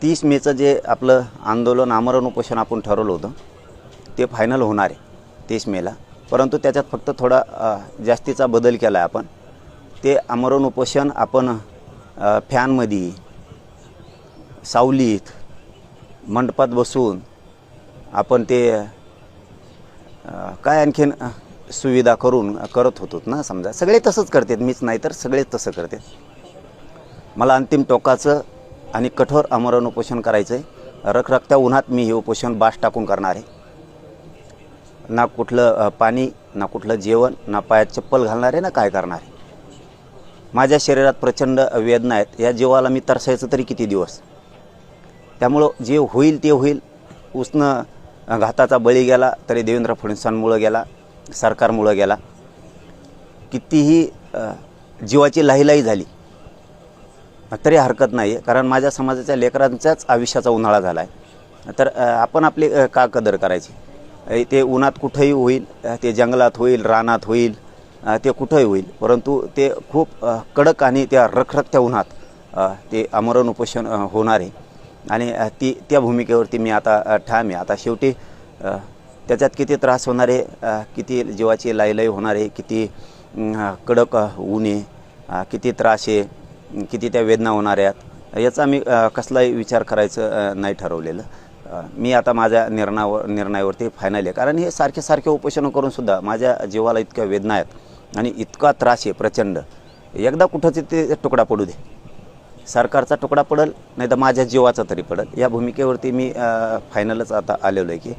30 मेचं जे आपलं आंदोलन आमरण उपोषण आपण ठरवलं होतं ते फायनल होणार आहे 30 मेला। परंतु त्याच्यात फक्त थोडा जास्तीचा बदल केला आहे आपण। ते आमरण उपोषण आपण फॅनमध्ये, सावलीत, मंडपात बसून आपण ते काय आणखीन सुविधा करून करत होतो ना। समजा सगळे तसंच करतात, मीच नाही तर सगळेच तसं करतात। मला अंतिम टोकाचं आणि कठोर आमरण उपोषण करायचं आहे। रखरखत्या उन्हात मी हे उपोषण बास टाकून करणार आहे। ना कुठलं पाणी, ना कुठलं जेवण, ना पायात चप्पल घालणार आहे, ना काय करणार आहे। माझ्या शरीरात प्रचंड वेदना आहेत। या जीवाला मी तरसायचं तरी किती दिवस। त्यामुळं जे होईल ते होईल। उसनं घाताचा बळी गेला तरी देवेंद्र फडणवीसांमुळं गेला, सरकारमुळं गेला। कितीही जीवाची लाहीलाही झाली तरी हरकत नाही, कारण माझ्या समाजाच्या लेकरांच्याच आयुष्याचा उन्हाळा झाला आहे। तर आपण आपली का कदर करायची। ते उन्हात कुठंही होईल, ते जंगलात होईल, रानात होईल, ते कुठंही होईल, परंतु ते खूप कडक आणि त्या रखरखत्या उन्हात ते आमरण उपोषण होणार आहे। आणि त्या भूमिकेवरती मी आता ठाम आहे। आता शेवटी त्याच्यात किती त्रास होणार आहे, किती जीवाची लाहीलाही होणार आहे, किती कडक ऊन आहे, किती त्रास आहे, किती त्या वेदना होणार आहेत, याचा मी कसलाही विचार करायचं नाही ठरवलेलं। मी आता माझ्या निर्णयावरती फायनल आहे। कारण हे सारखे उपोषण करून सुद्धा माझ्या जीवाला इतक्या वेदना आहेत आणि इतका त्रास आहे प्रचंड। एकदा कुठंच ते तुकडा पडू दे, सरकारचा तुकडा पडल नाही तर माझ्या जीवाचा तरी पडल। या भूमिकेवरती मी फायनलच आता आलेलो आहे की